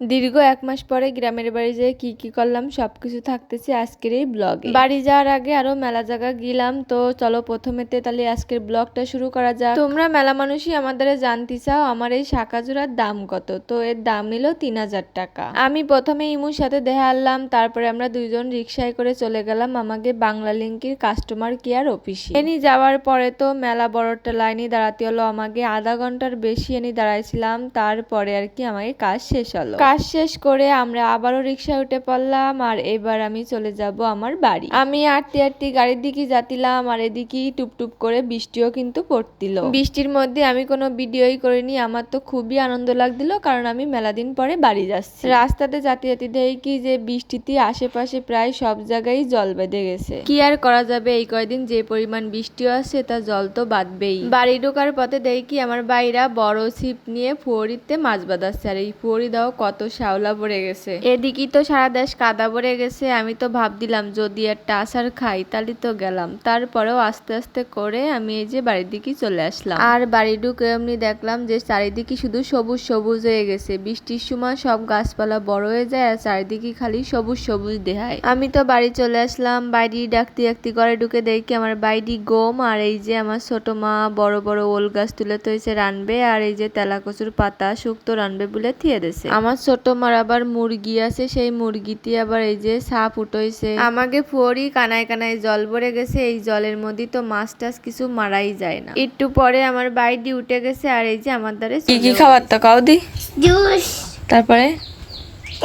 দীর্ঘ 1 মাস পরে গ্রামের বাড়ি যেয়ে কি করলাম সবকিছু থাকতেছে আজকের এই ব্লগে। বাড়ি যাওয়ার আগে আরো মেলা জায়গা গেলাম, তো চলো প্রথমেতে তাহলে আজকের ব্লগটা শুরু করা যাক। তোমরা মেলা মানুষই আমাদের জানতে চাও আমার এই শাঁখা জোড়ার দাম কত, তো এর দাম নিল 3000 টাকা। আমি প্রথমে ইমুর সাথে দেখা আনলাম, তারপরে আমরা দুইজন রিক্সায় করে চলে গেলাম আমাকে বাংলা লিঙ্কের কাস্টমার কেয়ার অফিসে। এনি যাওয়ার পরে তো মেলা বড়টা লাইনে দাঁড়াতে হলো আমাকে, আধা ঘন্টার বেশি এনি দাঁড়াইছিলাম। তারপরে আর কি আমাকে কাজ শেষ হলো। কাজ শেষ করে আমরা আবারও রিক্সায় উঠে পড়লাম, আর এবার আমি চলে যাব আমার বাড়ি। আমি আটটি গাড়ির দিকে যাচ্ছিলাম, আর এদিকে টুপটুপ করে বৃষ্টিও কিন্তু পড়ছিল। বৃষ্টির মধ্যে আমি কোনো ভিডিওই করিনি, আমার তো খুবই আনন্দ লাগছিল কারণ আমি মেলা দিন পরে বাড়ি যাচ্ছি। রাস্তাতে যাতে দেখি যে বৃষ্টিতে আশেপাশে প্রায় সব জায়গায় জল বেঁধে গেছে। কি আর করা যাবে, এই কয়দিন যে পরিমাণ বৃষ্টিও আছে তা জল তো বাঁধবেই। বাড়ি ঢোকার পথে দেখি আমার বাইরা বড় ছিপ নিয়ে ফুয়ারিতে মাছ বাঁধাচ্ছে, আর এই ফুয়ারি দাও কত শ্যাওলা পড়ে গেছে। এদিকে তো সারা দেশ কাদা পড়ে গেছে। আমি তো ভাবছিলাম যদি একটা আচার খাই তাহলে তো গেলাম, তারপরেও আস্তে আস্তে করে আমি এই যে বাড়ির দিকে চলে আসলাম। আর বাড়ি ঢুকে এমনি দেখলাম যে চারিদিকে শুধু সবুজ সবুজ হয়ে গেছে। বৃষ্টির সময় সব গাছপালা বড় হয়ে যায় আর চারিদিকে খালি সবুজ সবুজ দেখায়। আমি তো বাড়ি চলে আসলাম। বাড়ি ডাকতে ডাকতে করে ঢুকে দেখি আমার বাইডি গম, আর এই যে আমার ছোট মা বড় বড় ওল গাছ তুলে তৈছে রানবে, আর এই যে তেলা কচুর পাতা শুক্তো রানবে বলে থিয়ে দিছে। আমার ছোট মার আবার মুরগি আছে, সেই মুরগিতে আবার এই যে সাপ উঠইছে। আমাকে ফুয়ারি কানায় কানায় জল ভরে গেছে, এই জলের মধ্যে তো মাছ টাছ কিছু মারাই যায় না। একটু পরে আমার বাইডি উঠে গেছে, আর এই যে আমার দ্বারে কি খাবার তো কাউ দি জুস, তারপরে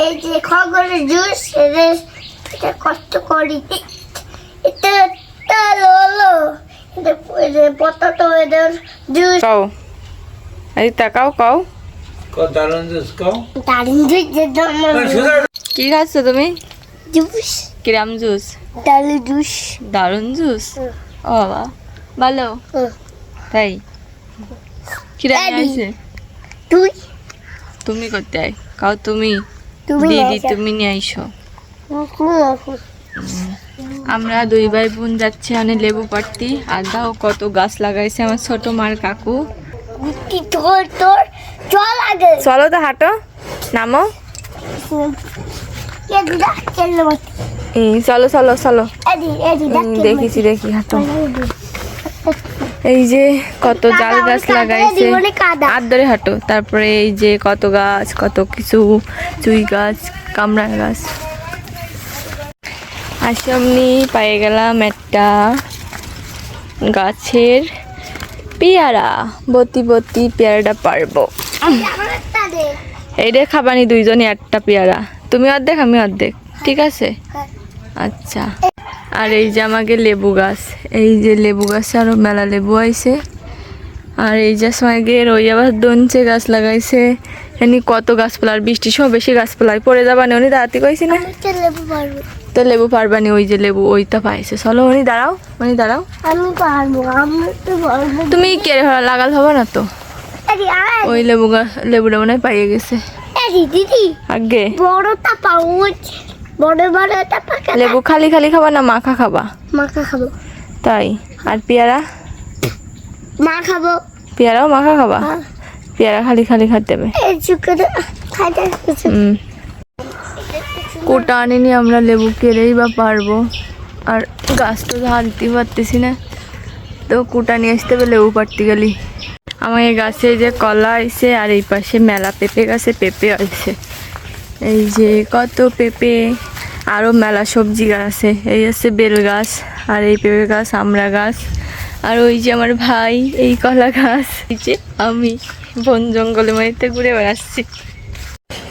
এই যে খগরের জুস, এটা কষ্ট করি, এটা হলো এটা পটাটো এদের জুস। কাও এই তাকাও কাও দারুন জুস যে কি খাচ্ছ তুমি? জুস, কিরাম জুস? ডালু জুস। দারুন জুস। ও বাবা ভালো তাই। কিরাম আছে? তুই তুমি করতে আই কাও তুমি তুমি দিদি তুমি নিয়ে আইসো। আমরা দুই ভাই বোন যাচ্ছি অনেক লেবু পাড়তি, আর দাও কত গাছ লাগাইছে আমার ছোট মার কাকু। তোর চল আগে, চলো তো হাঁটো, নামো। চলো চলো চলো, দেখি হাঁটো। এই যে কত জাল গাছ লাগাইছে, আর ধরে হাঁটো। তারপরে এই যে কত গাছ, কত কিছু, চুই গাছ, কামড়া গাছ। আর সামনে পেয়ে গেলাম একটা গাছের পেয়ারা, বতি বতি পেয়ারাটা পারবো। এইটা খাবানি দুইজনই একটা পেয়ারা, তুমি অর্ধেক আমি অর্ধেক, ঠিক আছে? আচ্ছা। আর এই যে আমাকে লেবু গাছ, এই যে লেবু গাছে আরো মেলা লেবু আইছে। আর এই যে সঙ্গে ওই আবার দঞ্চে গাছ লাগাইছে। এমনি কত গাছপালা, আর বৃষ্টির সময় বেশি গাছপালায় পড়ে যাবা না। উনি দাঁড়াতে কইছি না তো লেবু পারবানি, ওই যে লেবু ওইটা পাইছে। চলো উনি দাঁড়াও, উনি দাঁড়াও। আমি পারবো, আমি তো পারবো। তুমি কে লাগাল হবে না তো? ওই লেবুটা মনে হয় পাইয়ে গেছে দিদি আগে। বড়টা পাবো, বড়টা পাকা। লেবু খালি খালি খাবা না মাখা খাবা? মাখা খাবো। তাই? আর পেয়ারা? মা খাবো। পেয়ারাও মাখা খাবা? পেয়ারা খালি খালি খাতে হবে। কোটা আনিনি আমরা, লেবু কেড়েই বা পারবো। আর গাছ তো হালতে পারতেছি না, তো কুটা নিয়ে আসতে হবে লেবু পাড়তে গেলি। আমার এই গাছে যে কলা আইছে, আর এই পাশে মেলা পেঁপে গাছে পেঁপে আছে। এই যে কত পেঁপে, আরও মেলা সবজি গাছ আছে। এই আছে বেল গাছ, আর এই পেঁপে গাছ, আমড়া গাছ, আর ওই যে আমার ভাই এই কলা গাছ। এই যে আমি বন জঙ্গলে মধ্যে ঘুরে বেড়াচ্ছি।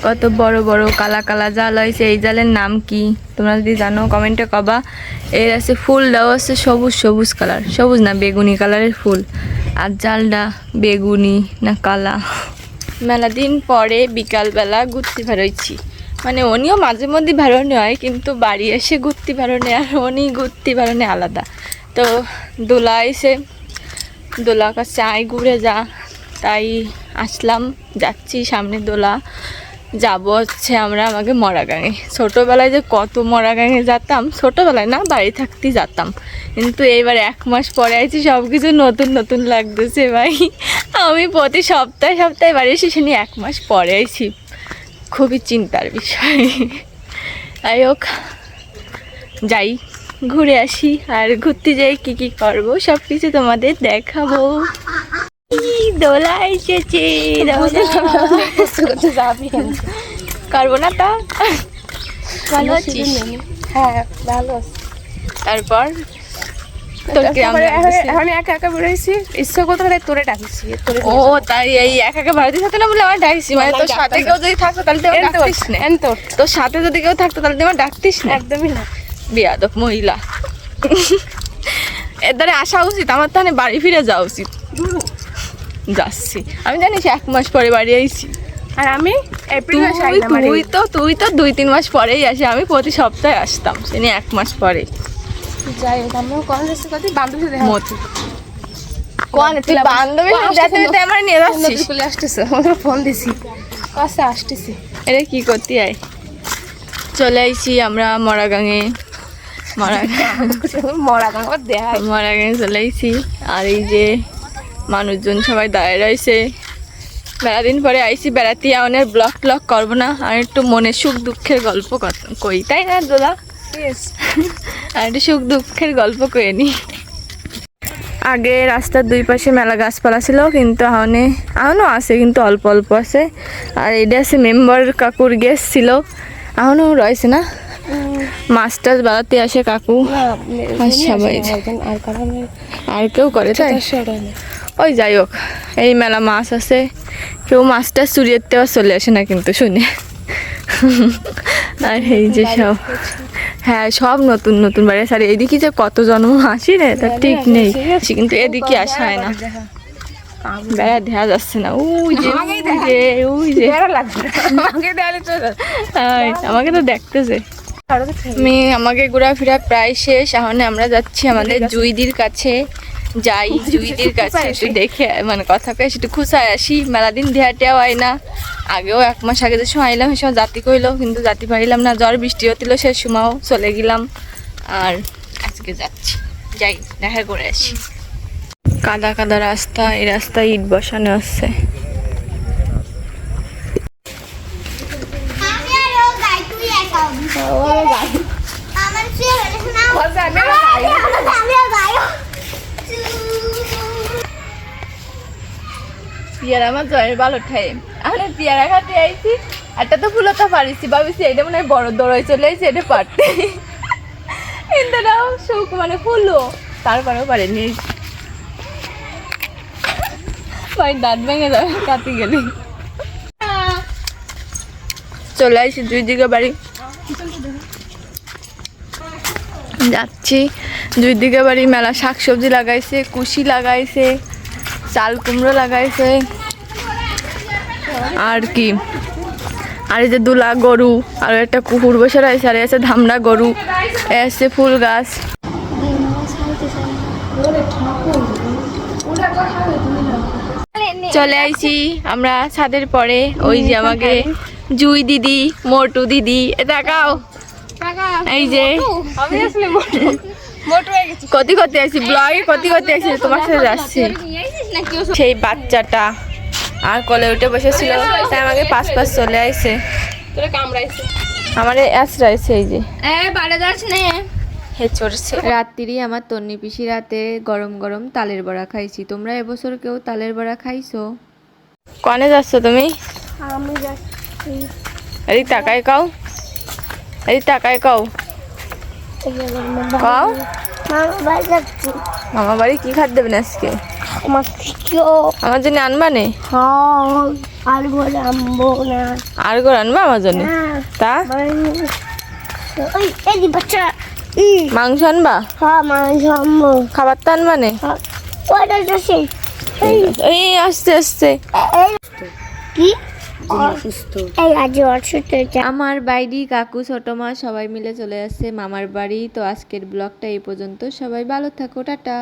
কত বড় বড় কালা কালা জাল হয়েছে, এই জালের নাম কি তোমরা যদি জানো কমেন্টে কবা। এর আছে ফুল দেওয়া আছে সবুজ সবুজ কালার, সবুজ না বেগুনি কালারের ফুল, আর জালটা বেগুনি না কালা। মেলা দিন পরে বিকালবেলা ঘুরতে বেরোইছি, মানে উনিও মাঝে মধ্যে বেরোনো হয়, কিন্তু বাড়ি এসে ঘুরতে বেরোনে আর উনি ঘুরতে বেরোনে আলাদা। তো দোলা এসে দোলা কাছে আয় ঘুরে যা, তাই আসলাম, যাচ্ছি সামনে দোলা। যাব হচ্ছে আমরা আমাকে মরাগাঙে। ছোটোবেলায় যে কত মরাগাঙে যেতাম, ছোটোবেলায় না বাড়ি থাকতে যেতাম, কিন্তু এইবার 1 মাস পরে আইছি, সব কিছু নতুন নতুন লাগতেছে ভাই। আমি প্রতি সপ্তাহে বাড়ি এসে শুনি 1 মাস পরে আইছি। খুবই চিন্তার বিষয়। যাই হোক, যাই ঘুরে আসি, আর ঘুরতে যাই কি কি করবো সব কিছু তোমাদের দেখাবো। দোলা এসেছে, করবো না তা? ভালো আছিস? হ্যাঁ ভালো আছে। তারপর তোর এখন একা একা বেরোইছি, ইচ্ছা করতে পারে তোরে ডাকিছি। ও তাই, এই একা একা বাড়িতে সাথে না বলে আমার ডাকছি, মানে তোর সাথে কেউ যদি থাকতো তাহলে তুই আমার ডাকতিস না। তোর সাথে যদি কেউ থাকতো তাহলে তুই আমার ডাকতিস না। একদমই না। বেয়াদব মহিলা। এর দ্বারা আসা উচিত, আমার তাহলে বাড়ি ফিরে যাওয়া উচিত। যাচ্ছি, আমি জানিস 1 মাস পরে বাড়ি আইছি। আর আমি এপ্রিল মাসে আইলাম। তুই তো 2-3 মাস পরেই আসি, আমি প্রতি সপ্তাহে আসতাম, সে নিয়ে 1 মাস পরে। যাই হোক, আমরা কলেজ এসে কত বান্ধবী দেখা মতি কোন তুই বান্ধবী দেখতে আমার নিয়ে যাচ্ছিস? চলে আসতেছে, আমাকে ফোন দিছি, কাছে আসতেছি। এটা কি করতে আয়? চলে আইছি আমরা মরাগাঙে। মরাগাঙে চলে আইছি। আর এই যে মানুষজন সবাই দাঁড়িয়ে রয়েছে, বেড়াদিন পরে আইছি বেড়াতে। আমাদের ব্লগ করবো না, আর একটু মনে সুখ দুঃখের গল্প কই, তাই না দোলা? আর একটু সুখ দুঃখের গল্প কয়ে নি। আগে রাস্তার 2 পাশে মেলা গাছপালা ছিল, কিন্তু এখনও আছে, কিন্তু অল্প অল্প আছে। আর এটা আছে মেম্বার কাকুর গ্যাস ছিল, এখনও রয়েছে না। মাছ টাছ বেড়াতে আসে কাকু, সবাই আর কেউ করে তাই। ওই যাই হোক, এই মেলা মাছ আছে, কেউ মাছটা চুরিয়েতে চলে আসে না কিন্তু শুনে। আর এই যে সব, হ্যাঁ সব নতুন নতুন বাড়ি। আর এইদিকে যে কত জন্ম আসি রে, তার ঠিক নেই, কিন্তু এদিকে আসা হয় না, বেড়া দেখা যাচ্ছে না। ওই যে আমাকে তো দেখতেছে। আমাকে ঘোরাফেরা প্রায় শেষ, এখন আমরা যাচ্ছি আমাদের জুইদির কাছে। যাই জুইদির কাছে একটু দেখে, মানে কথা কয়ে একটু খুশায় আসি। মেলা দিন দেহাটেও হয় না। আগেও 1 মাস আগে যে সময় আইলাম সে সময় জাতি কইলো, কিন্তু জাতি পাইলাম না, ঝড় বৃষ্টি হচ্ছিল, সে সময়ও চলে গেলাম। আর আজকে যাচ্ছি, যাই দেখা করে আসি। কাদা কাদা রাস্তা, এই রাস্তায় ইট বসানো আছে। পিয়ারা আমার জয়ের ভালো ঠাই, আমি পিয়ারা খাতে আইছি, একটা তো ফুলতা পারিছি, ভাবিছি এটা মনে হয় বড় দৌড়াই চলে আইছি, এটা পারতে ইন্দারাও সুখ মানে ফুলো, তারপরেও পারেনি। ভাই দাঁত ভেঙে যাবে কাটি গেলি। চলে আইছি জুইদিকে বাড়ি, যাচ্ছি জুইদিকে বাড়ি। মেলা শাকসবজি লাগাইছে, কুশি লাগাইছে, চাল কুমড়ো লাগাইছে, আর কি, আর এই যে দুলা গরু, আর একটা কুকুর বসে রয়েছে, আর আছে ধামড়া গরু, আছে ফুল গাছ। চলে আইছি আমরা ছাদের পরে। ওই যে আমাকে জুই দিদি, মোটু দিদি, এটা কাও, এই যে কতি করতে আসছি ব্লগে, কতি করতে আসছি, তোমার সাথে যাচ্ছি। সেই বাচ্চাটা আর কোলে উঠে বসেছিল, তাই আমাকে পাশ চলে আইছে, আমার আশ্রয়ছে। এই যে রাত্রি আমার তন্নি পিসি রাতে গরম গরম তালের বড়া খাইছি। তোমরা এবছর কেউ তালের বড়া খাইছো? কনে যাচ্ছ তুমি? আমি যাচ্ছি। এদিক তাকায় কাও, এদিক তাকায় কাও, কাও। মামা বাড়ি যাচ্ছি। মামা বাড়ি কি খাট দেবেন আজকে? আমার জন্য আনবা নে? আর ঘরে আনবো না। আর ঘর আনবা আমার জন্য? তা বাচ্চা মাংস আনবা? হ্যাঁ মাংস আনবো। খাবার তো আনবা নে? ওইটা যাচ্ছে এই আস্তে আস্তে। কি আমার বাইরি কাকু ছোট মা সবাই মিলে চলে আসছে মামার বাড়ি। তো আজকের ব্লগটা এই পর্যন্ত, সবাই ভালো থাকো, টাটা।